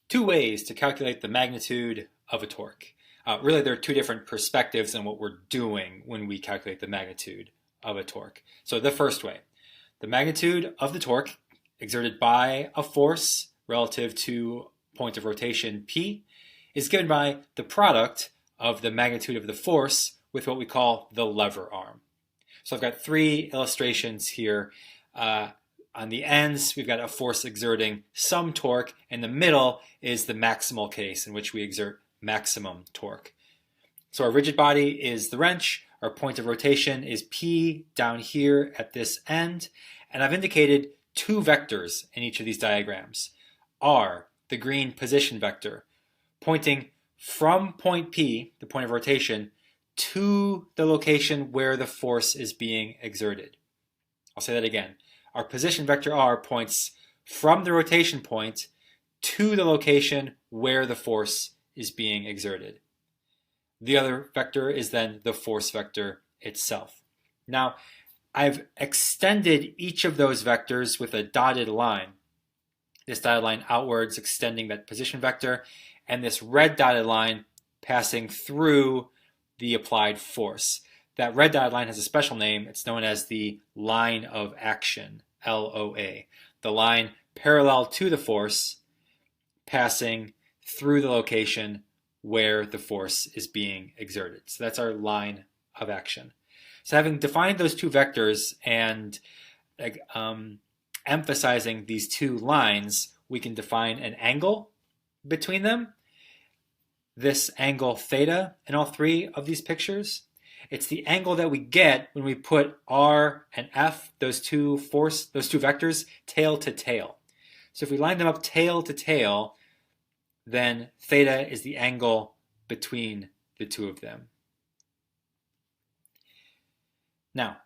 two ways to calculate the magnitude of a torque. Really, there are two different perspectives on what we're doing when we calculate the magnitude of a torque. So the first way, the magnitude of the torque exerted by a force relative to point of rotation P is given by the product of the magnitude of the force with what we call the lever arm. So I've got three illustrations here. On the ends, we've got a force exerting some torque. In the middle is the maximal case in which we exert maximum torque. So our rigid body is the wrench. Our point of rotation is P down here at this end. And I've indicated two vectors in each of these diagrams. R, the green position vector, pointing from point P, the point of rotation, to the location where the force is being exerted. I'll say that again. Our position vector R points from the rotation point to the location where the force is being exerted. The other vector is then the force vector itself. Now, I've extended each of those vectors with a dotted line. This dotted line outwards extending that position vector, and this red dotted line passing through the applied force. That red dotted line has a special name. It's known as the line of action, LOA. The line parallel to the force passing through the location where the force is being exerted. So that's our line of action. So having defined those two vectors and emphasizing these two lines, we can define an angle between them. This angle theta in all three of these pictures. It's the angle that we get when we put R and F, those two vectors, tail to tail. So if we line them up tail to tail, then theta is the angle between the two of them. Now,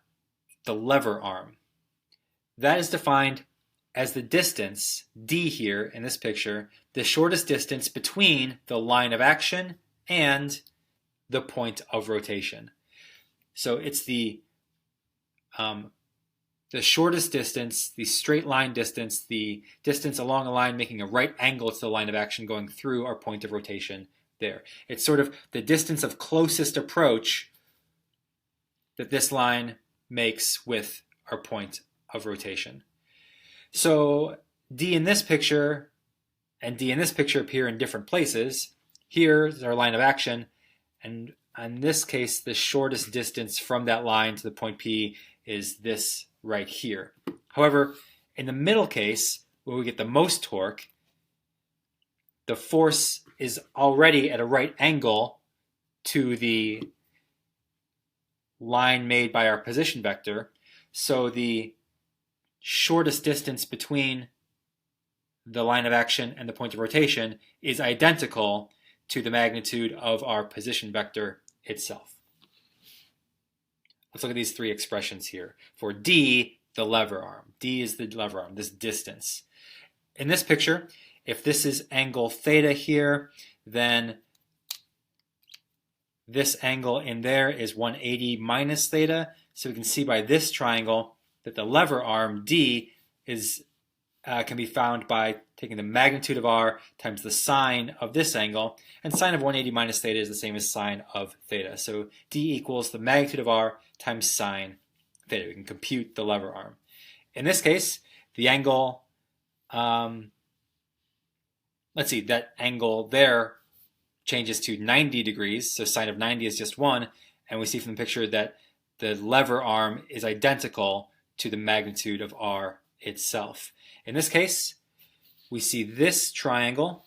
the lever arm. That is defined as the distance, D here in this picture, the shortest distance between the line of action and the point of rotation. So it's the shortest distance, the straight line distance, the distance along a line making a right angle to the line of action going through our point of rotation there. It's sort of the distance of closest approach that this line makes with our point of rotation. So D in this picture and D in this picture appear in different places. Here is our line of action, and in this case, the shortest distance from that line to the point P is this right here. However, in the middle case, where we get the most torque, the force is already at a right angle to the line made by our position vector. So the shortest distance between the line of action and the point of rotation is identical to the magnitude of our position vector itself. Let's look at these three expressions here. For D, the lever arm. D is the lever arm, this distance. In this picture, if this is angle theta here, then this angle in there is 180 minus theta. So we can see by this triangle that the lever arm, D, can be found by taking the magnitude of R times the sine of this angle, and sine of 180 minus theta is the same as sine of theta. So D equals the magnitude of R times sine theta. We can compute the lever arm. In this case, the angle, that angle there changes to 90 degrees, so sine of 90 is just 1, and we see from the picture that the lever arm is identical to the magnitude of R itself. In this case, we see this triangle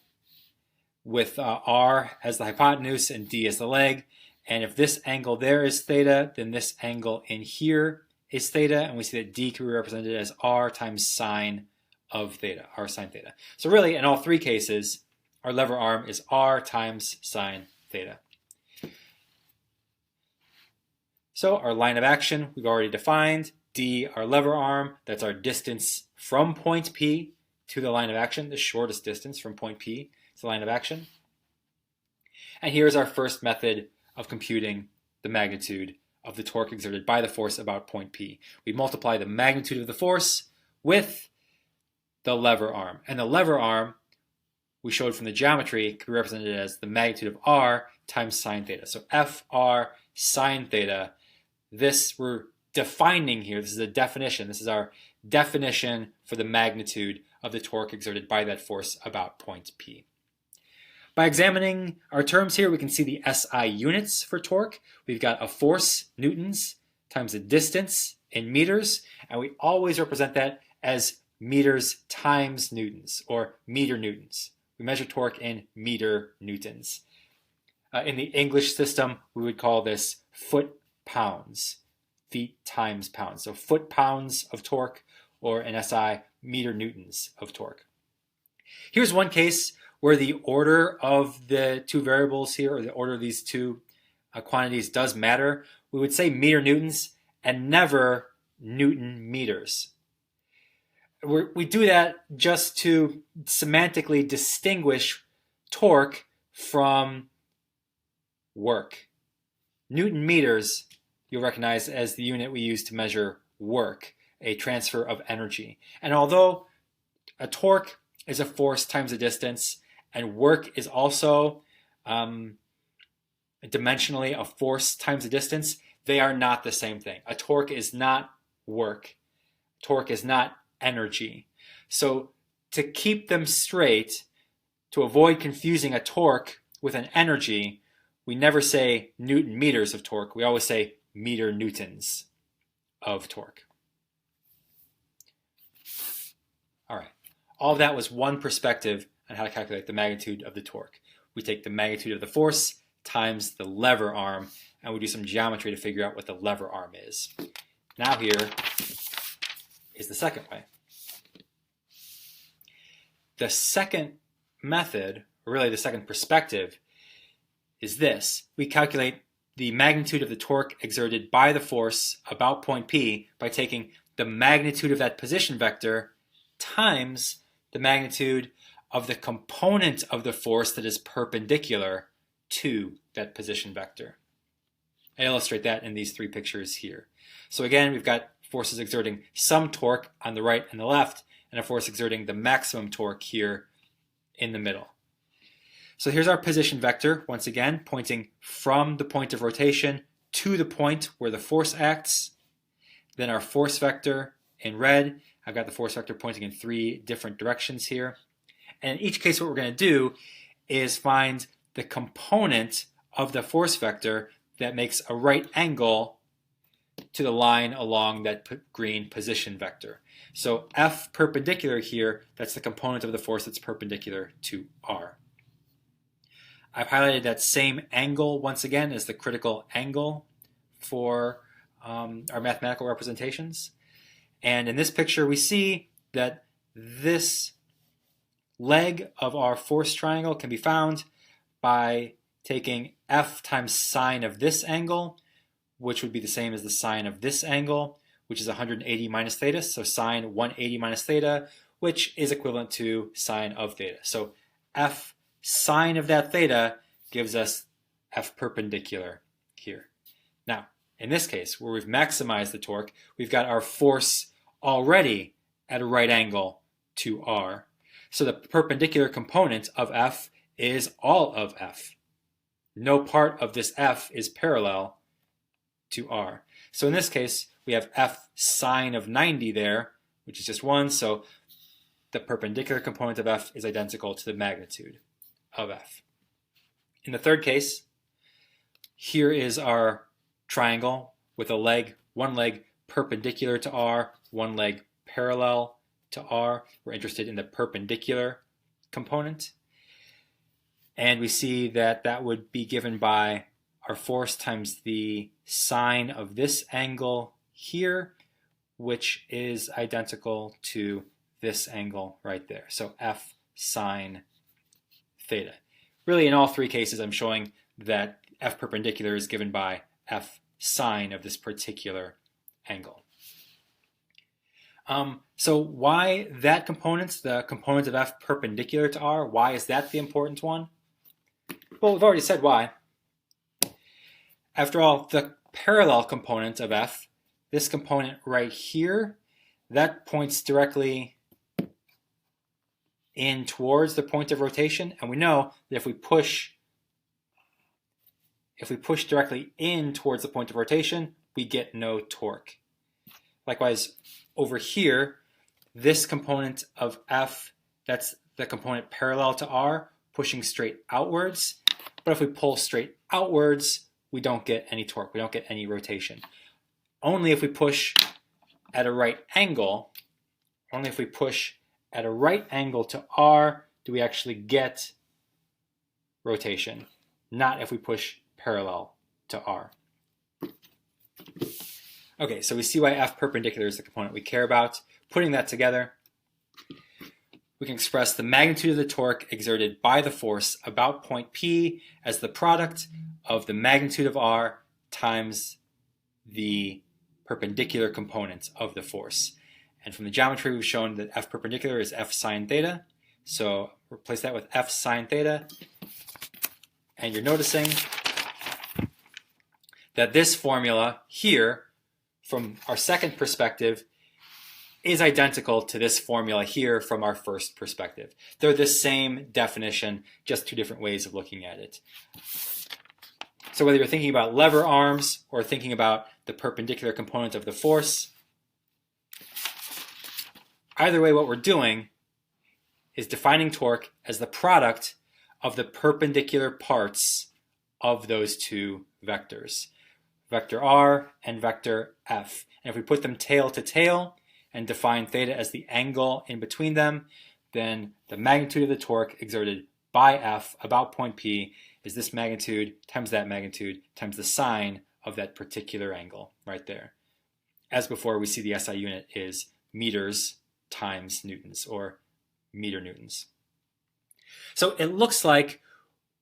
with R as the hypotenuse and D as the leg. And if this angle there is theta, then this angle in here is theta. And we see that D can be represented as R times sine of theta, R sine theta. So really, in all three cases, our lever arm is R times sine theta. So our line of action, we've already defined. D, our lever arm, that's our distance from point P to the line of action, the shortest distance from point P to the line of action. And here's our first method of computing the magnitude of the torque exerted by the force about point P. We multiply the magnitude of the force with the lever arm. And the lever arm we showed from the geometry, could be represented as the magnitude of r times sine theta. So Fr sine theta, this we're defining here. This is a definition. This is our definition for the magnitude of the torque exerted by that force about point P. By examining our terms here, we can see the SI units for torque. We've got a force, newtons, times a distance in meters, and we always represent that as meters times newtons, or meter newtons. We measure torque in meter newtons. In the English system, we would call this foot pounds, feet times pounds. So foot pounds of torque, or in SI, meter newtons of torque. Here's one case where the order of the two variables here, or the order of these two quantities does matter. We would say meter newtons and never Newton meters. We do that just to semantically distinguish torque from work. Newton meters you'll recognize as the unit we use to measure work, a transfer of energy. And although a torque is a force times a distance, and work is also dimensionally a force times a distance, they are not the same thing. A torque is not work. Torque is not energy. So to keep them straight, to avoid confusing a torque with an energy, we never say Newton meters of torque. We always say meter newtons of torque. All right. All of that was one perspective on how to calculate the magnitude of the torque. We take the magnitude of the force times the lever arm, and we do some geometry to figure out what the lever arm is. Now here is the second way. The second method, or really the second perspective, is this. We calculate the magnitude of the torque exerted by the force about point P by taking the magnitude of that position vector times the magnitude of the component of the force that is perpendicular to that position vector. I illustrate that in these three pictures here. So again, we've got forces exerting some torque on the right and the left, and a force exerting the maximum torque here in the middle. So here's our position vector, once again, pointing from the point of rotation to the point where the force acts. Then our force vector in red. I've got the force vector pointing in three different directions here. And in each case, what we're going to do is find the component of the force vector that makes a right angle to the line along that green position vector. So F perpendicular here, that's the component of the force that's perpendicular to R. I've highlighted that same angle once again as the critical angle for our mathematical representations. And in this picture, we see that this leg of our force triangle can be found by taking F times sine of this angle, which would be the same as the sine of this angle, which is 180 minus theta. So sine 180 minus theta, which is equivalent to sine of theta. So F sine of that theta gives us F perpendicular here. Now, in this case, where we've maximized the torque, we've got our force already at a right angle to R. So the perpendicular component of F is all of F. No part of this F is parallel to R. So in this case, we have F sine of 90 there, which is just 1. So the perpendicular component of F is identical to the magnitude of F. In the third case, here is our triangle with a leg, one leg perpendicular to R, one leg parallel to R. We're interested in the perpendicular component. And we see that that would be given by our force times the sine of this angle here, which is identical to this angle right there. So F sine theta. Really, in all three cases, I'm showing that F perpendicular is given by F sine of this particular angle. So why that component, the component of F perpendicular to R, why is that the important one? Well, we've already said why. After all, the parallel component of F, this component right here, that points directly in towards the point of rotation, and we know that if we push directly in towards the point of rotation, we get no torque. Likewise, over here, this component of F, that's the component parallel to R, pushing straight outwards. But if we pull straight outwards, we don't get any torque, we don't get any rotation. Only if we push at a right angle, to R do we actually get rotation, not if we push parallel to R. Okay, so we see why F perpendicular is the component we care about. Putting that together, we can express the magnitude of the torque exerted by the force about point P as the product of the magnitude of R times the perpendicular component of the force. And from the geometry, we've shown that F perpendicular is F sine theta. So replace that with F sine theta. And you're noticing that this formula here, from our second perspective, is identical to this formula here from our first perspective. They're the same definition, just two different ways of looking at it. So whether you're thinking about lever arms or thinking about the perpendicular component of the force, either way, what we're doing is defining torque as the product of the perpendicular parts of those two vectors, vector r and vector f. And if we put them tail to tail and define theta as the angle in between them, then the magnitude of the torque exerted by F about point P is this magnitude times that magnitude times the sine of that particular angle right there. As before, we see the SI unit is meters times newtons, or meter newtons. So it looks like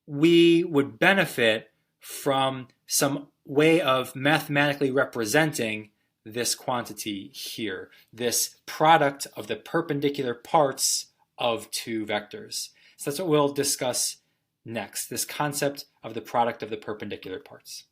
we would benefit from some way of mathematically representing this quantity here, this product of the perpendicular parts of two vectors. So that's what we'll discuss next, this concept of the product of the perpendicular parts.